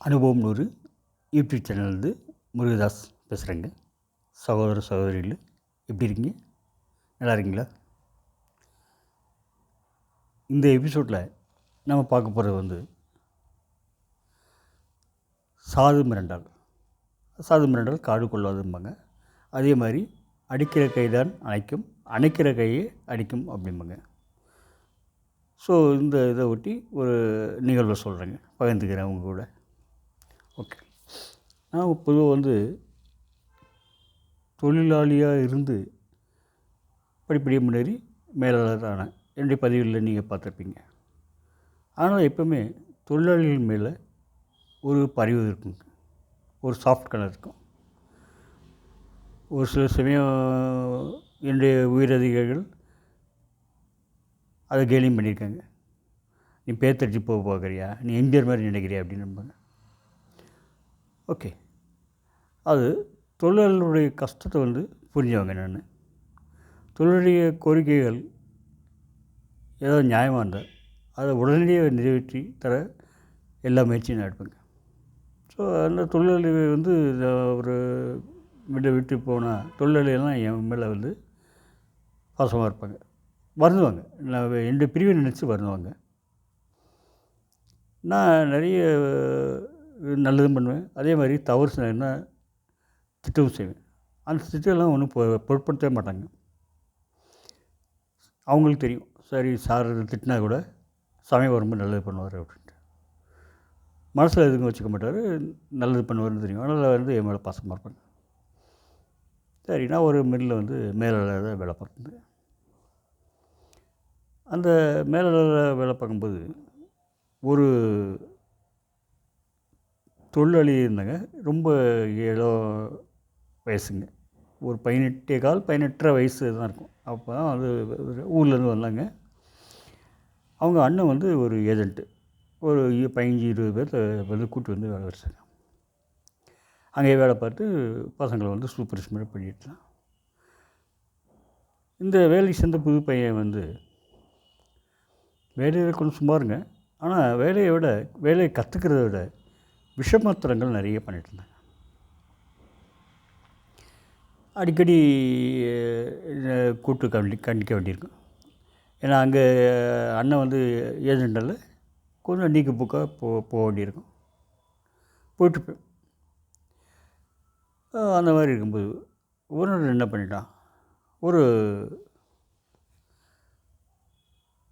அனுபவம் 100 யூடியூப் சேனல்லேருந்து முருகதாஸ் பேசுகிறேங்க. சகோதர சகோதரிகள் எப்படி இருக்கீங்க? நல்லா இருக்கீங்களா? இந்த எபிசோடில் நம்ம பார்க்க போகிறது சாது மிரண்டால். சாது மிரண்டால் காடு கொள்ளாதும்பாங்க. அதே மாதிரி அடிக்கிற கை தான் அணைக்கும், அணைக்கிற கையே அடிக்கும் அப்படிம்பாங்க. ஸோ இந்த இதை ஒட்டி ஒரு நிகழ்வை சொல்கிறேங்க, பகிர்ந்துக்கிறேன் அவங்க கூட. ஓகே, நான் பொதுவாக தொழிலாளியாக இருந்து படிப்படியாக முன்னேறி மேலாளர் ஆனேன். என்னுடைய பதிவுகளில் நீங்கள் பார்த்துருப்பீங்க. ஆனால் எப்போவுமே தொழிலாளிகள் மேலே ஒரு பரிவு இருக்குங்க, ஒரு சாஃப்ட் கலர் இருக்கும். ஒரு சில சமயம் என்னுடைய உயரதிகாரிகள் அதை கேலியும் பண்ணியிருக்காங்க. நீ பேத்தடிச்சு போக பார்க்குறியா, நீ எம்ஜிஆர் மாதிரி நினைக்கிறியா அப்படின்னு. ஓகே, அது தொழிலாளர்களுடைய கஷ்டத்தை புரிஞ்சவங்க. நான் தொழிலுடைய கோரிக்கைகள் ஏதாவது நியாயமாக இருந்தால் அதை உடனடியாக நிறைவேற்றி தர எல்லா முயற்சியும் நான் எடுப்பேங்க. ஸோ அந்த தொழிலாளிகள் ஒரு விட்டு போனால் தொழிலாளிகள்லாம் என் மேலே பாசமாக இருப்பாங்க, வருந்துவாங்க. நான் என்னுடைய பிரிவை நினச்சி வருந்துவாங்க. நான் நிறைய நல்லதும் பண்ணுவேன், அதே மாதிரி தவறு செய்யணுன்னா திட்டமும் செய்வேன். அந்த திட்டம்லாம் ஒன்றும் பொருட்படுத்தவே மாட்டாங்க. அவங்களுக்கு தெரியும், சரி சார் திட்டினா கூட சமயம் வரும்போது நல்லது பண்ணுவார் அப்படின்ட்டு. மனசில் எதுவும் வச்சுக்க மாட்டார், நல்லது பண்ணுவார்னு தெரியும். அதனால் என் மேலே பாசமாக இருப்பாங்க. சரி, நான் ஒரு மில்லில் மேலாளராக வேலை பார்த்துருந்தேன். அந்த மேலாளராக வேலை பார்க்கும்போது ஒரு தொழிலாளி இருந்தாங்க. ரொம்ப வயசுங்க, ஒரு 18 வயசு தான் இருக்கும். அப்போ தான் ஊர்லேருந்து வந்தாங்க. அவங்க அண்ணன் ஒரு ஏஜென்ட்டு, ஒரு 15-20 பேர்த்த கூட்டி வேலை வச்சாங்க. அங்கேயே வேலை பார்த்து பசங்களை சூப்பர்வைஸ் பண்ணிட்டுலாம். இந்த வேலைக்கு சேர்ந்த புது பையன் வேலையில் கொஞ்சம் சுமாருங்க. ஆனால் வேலையை கற்றுக்கிறத விட விஷமாத்திரங்கள் நிறைய பண்ணிட்டு இருந்தாங்க. அடிக்கடி கூட்டு கண்டிக்க வேண்டியிருக்கும். ஏன்னா அங்கே அண்ணன் ஏஜென்டால் கொஞ்சம் நீக்கு புக்காக போக வேண்டியிருக்கும். போயிட்டுருப்பேன். அந்த மாதிரி இருக்கும்போது ஒரு நாள் என்ன பண்ணிட்டான்,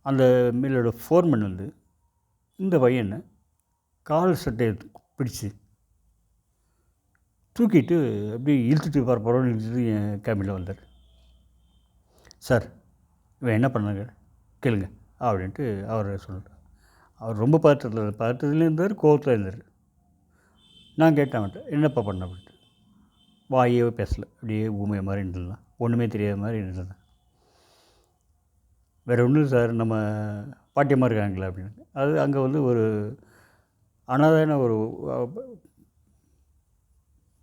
அந்த மில்லோட ஃபோர்மேன் இந்த பையனை கால் சட்டையை பிடிச்சி தூக்கிட்டு அப்படியே இழுத்துட்டு பரவாயில்ல இழுத்துட்டு என் கேபினில் வந்தார். சார், இவன் என்ன பண்ணாங்க கேளுங்க அப்படின்ட்டு அவர் சொல்லிட்டார். அவர் ரொம்ப பதட்டத்துலேயும் இருந்தார், கோவத்தில் இருந்தார். நான் கேட்டேன் அவன்கிட்ட, என்னப்பா பண்ண அப்படின்ட்டு. வாயே பேசலை, அப்படியே ஊமையை மாதிரி இருந்துடலாம், ஒன்றுமே தெரியாத மாதிரி இருந்தேன். வேறு ஒன்றும் சார், நம்ம பாட்டியமாக இருக்காங்களே அப்படின்னு. அது அங்கே ஒரு அனாதையான ஒரு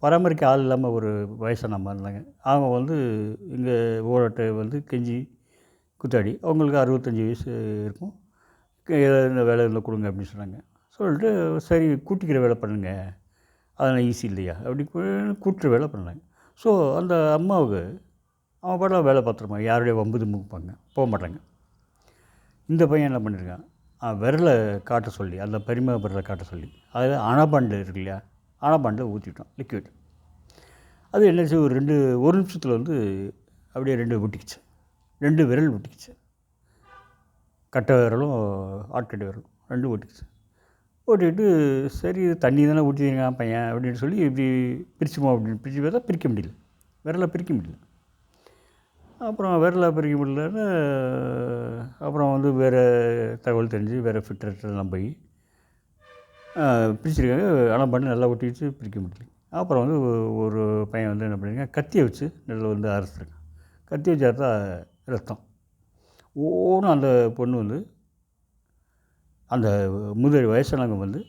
பராமரிக்க ஆள் இல்லாமல் ஒரு வயசான அம்மா இருந்தாங்க. அவங்க இங்கே ஓரட்டை கெஞ்சி குத்தாடி, அவங்களுக்கு 65 வயசு இருக்கும். இந்த வேலை இருந்தால் கொடுங்க அப்படின்னு சொன்னாங்க. சொல்லிட்டு சரி கூட்டிக்கிற வேலை பண்ணுங்க, அதெல்லாம் ஈஸி இல்லையா அப்படி கூட்டுற வேலை பண்ணாங்க. ஸோ அந்த அம்மாவுக்கு அவன் பாட்டில் வேலை பார்த்துருப்பாங்க, யாருடைய வம்பு தும்புப்பாங்க, போக மாட்டாங்க. இந்த பையன் என்ன பண்ணியிருக்கான், விரலை காட்ட சொல்லி, அந்த பரிமாண விரலை காட்ட சொல்லி, அதில் அணாபாண்டு இருக்கு இல்லையா, அணாபாண்டில் ஊற்றிட்டோம் லிக்விட். அது என்னச்சு, ஒரு நிமிஷத்தில் அப்படியே 2 ஒட்டிக்கிச்சு, 2 விரல் ஒட்டிக்கிச்சு. கட்டை விரலும் ஆட்கட்டை விரலும் 2 ஒட்டிக்கிச்சு. ஓட்டிக்கிட்டு சரி தண்ணி தானே ஊற்றிருக்கான் பையன் அப்படின்னு சொல்லி இப்படி பிரிச்சுமோ அப்படின்னு பிரித்து பார்த்தா பிரிக்க முடியல, விரலை பிரிக்க முடியல. அப்புறம் விரலை பிரிக்க முடியலன்னு அப்புறம் வேறு தகவல் தெரிஞ்சு வேறு ஃபிட்டர்லாம் போய் பிரிச்சுருக்காங்க. ஆனால் பண்ணி நல்லா ஒட்டிக்கிச்சு, பிரிக்க முடியல. அப்புறம் ஒரு பையன் என்ன பண்ணியிருக்கான், கத்தியை வச்சு நல்லா அரைச்சிருக்கான். கத்தி வச்சு அறுத்தா ரத்தம் ஓன்னு. அந்த பொண்ணு அந்த முதல் வயசானவங்க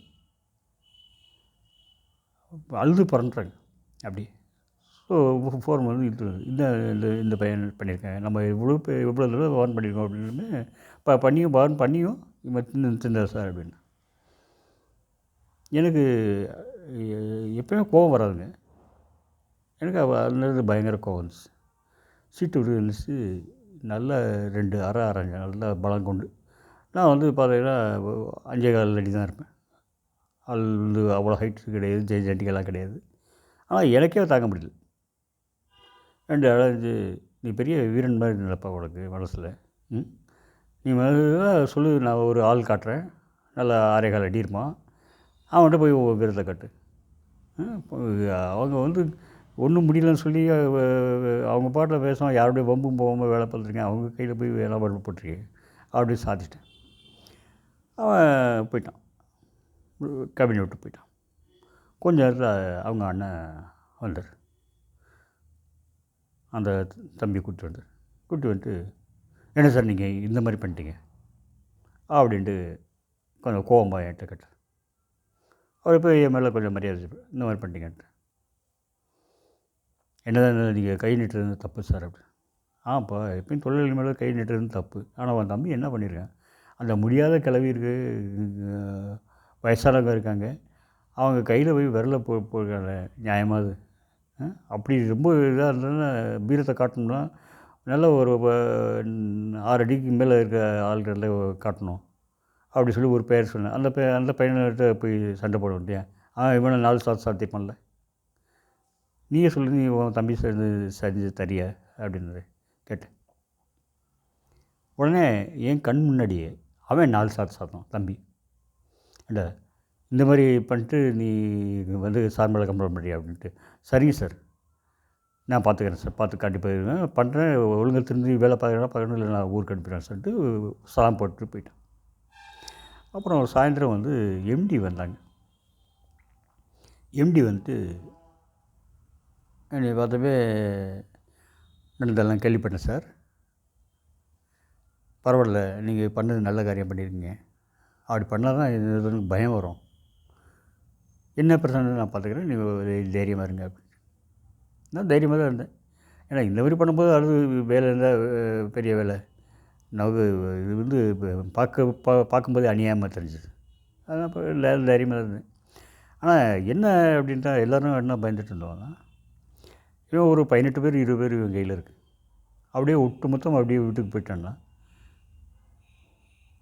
அழுது பறந்துட்டாங்க அப்படி. ஸோ ஃபோன் இந்த பையன் பண்ணியிருக்காங்க, நம்ம எவ்வளோ தடவை வார்ன் பண்ணியிருக்கோம் அப்படின்னு. வார்ன் பண்ணியும் இவன் தின்ன சார் அப்படின்னு. எனக்கு எப்பயுமே கோவம் வராதுங்க. எனக்கு அந்த நேரத்துல பயங்கர கோவம் வந்துச்சு. சீட்டு விட்டு எழுந்துச்சு நல்ல 2 அரை அரைஞ்ச நல்லா பலம் கொண்டு. நான் வந்து பார்த்தீங்கன்னா 5 1/4 அடி தான் இருப்பேன். ஆள் வந்து அவ்வளோ ஹைட் கிடையாது, ஜெய்ஜெண்டிக்கெல்லாம் கிடையாது. ஆனால் எனக்கே தாங்க முடியல. 2 அரைஞ்சு, "நீ பெரிய வீரன் மாதிரி நினைப்பா உனக்கு மனசில். ம் நீ முதல்ல சொல்லு, நான் ஒரு ஆள் காட்டுறேன். நல்லா 6 1/4 அடி இருப்பான். அவன்கிட்ட போய் உன் வீரத்தை காட்டு." இப்போ அவங்க வந்து ஒன்றும் முடியலன்னு சொல்லி அவங்க பாட்டில் பேசுவான், யாருடைய வம்பும் போகாமல் வேலை பார்த்துருக்கேன். அவங்க கையில் போய் வேலை போட்டிருக்கேன். அப்படின்னு சாதிச்சிட்டேன். அவன் போயிட்டான். கேபினை விட்டு போயிட்டான். கொஞ்ச நேரத்தில் அவங்க அண்ணன் வந்தார். அந்த தம்பி கூப்பிட்டு வந்தார். கூப்பிட்டு வந்துட்டு, "என்ன சார் நீங்கள் இந்த மாதிரி பண்ணிட்டீங்க?" அப்படின்ட்டு கொஞ்சம் கோவமாக என்கிட்ட கேட்டார். அவர் போய் என் மேலே கொஞ்சம் மரியாதை வச்சுப்பார். "இந்த மாதிரி பண்ணிட்டீங்கன்ட்டு." "என்னதான் நீங்கள் கை நீட்டுறது தப்பு சார்." அப்படி. "ஆப்பா, எப்பயும் தொழிலாளி மேலே கை நீட்டுறது தப்பு. ஆனால் அவன் தம்பி என்ன பண்ணியிருக்கான்? அந்த முடியாத கிழவி இருக்குது, வயசானவங்க இருக்காங்க. அவங்க கையில் போய் விரல போயிருக்காங்க. நியாயமா அது? அப்படி ரொம்ப இதாக இருந்ததுன்னா வீரத்தை காட்டணும்னா நல்ல ஒரு 6 அடிக்கு மேலே இருக்க ஆள்களில் காட்டணும்." அப்படி சொல்லி ஒரு பெயர் சொன்னேன். அந்த பையன்கிட்ட போய் சண்டை போட வேண்டியேன். இவனை 4 சாத்து சாத்திருப்பான்ல. "நீயே சொல்லு, நீ உன் தம்பி செஞ்சு தரியா?" அப்படின்னு கேட்டேன். உடனே என் கண் முன்னாடியே அவன் 4 சாத்து சாத்தினான் தம்பி. "ஏண்டா, இந்த மாதிரி பண்ணிட்டு நீ வந்து சார் மேலே கம்ப்ளைண்ட் பண்ணுறியா?" அப்படின்ட்டு. "சரிங்க சார், நான் பார்த்துக்கிறேன் சார். பார்த்து கண்டிப்பாக பண்ணுறேன். ஒழுங்கா திருந்தி வேலை பார்க்கணும், இல்லை நான் ஊருக்கு அனுப்பிடுறேன்" சொல்லிட்டு சலாம் போட்டுட்டு போயிட்டேன். அப்புறம் சாயந்தரம் வந்து எம்டி வந்தாங்க. எம்டி வந்துட்டு என்னை பார்த்தப்ப, "நடந்ததெல்லாம் கேள்விப்பட்டேன் சார். பரவாயில்ல, நீங்கள் பண்ணது நல்ல காரியம் பண்ணியிருக்கீங்க. அப்படி பண்ணால் தான் இது பயம் வரும். என்ன பிரச்சனை நான் பார்த்துக்கிறேன். நீங்கள் தைரியமாக இருங்க." அப்படின்னு. நான் தைரியமாக தான் இருந்தேன். ஏன்னா இந்த மாதிரி பண்ணும்போது அடுத்து வேலை இருந்தால் பெரிய வேலை. நமக்கு இது வந்து பார்க்கும்போதே அநியாயமாக தெரிஞ்சுது. அதான் இப்போ தைரியமாக தான் இருந்தேன். ஆனால் என்ன அப்படின்ட்டா எல்லோரும் என்ன பயந்துட்டு இருந்தோம்னா, இவன் ஒரு 18 பேர் 20 பேர் இவன் கையில் இருக்குது. அப்படியே ஒட்டு மொத்தம் அப்படியே வீட்டுக்கு போயிட்டான்னா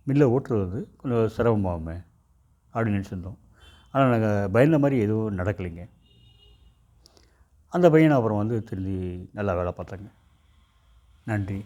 மில்லை ஓட்டுறது வந்து கொஞ்சம் சிரமமாகுமே அப்படின்னு நினச்சிருந்தோம். ஆனால் நாங்கள் பயந்த மாதிரி எதுவும் நடக்கலைங்க. அந்த பையனை அப்புறம் வந்து திரும்பி நல்லா வேலை பார்த்தாங்க. நன்றி.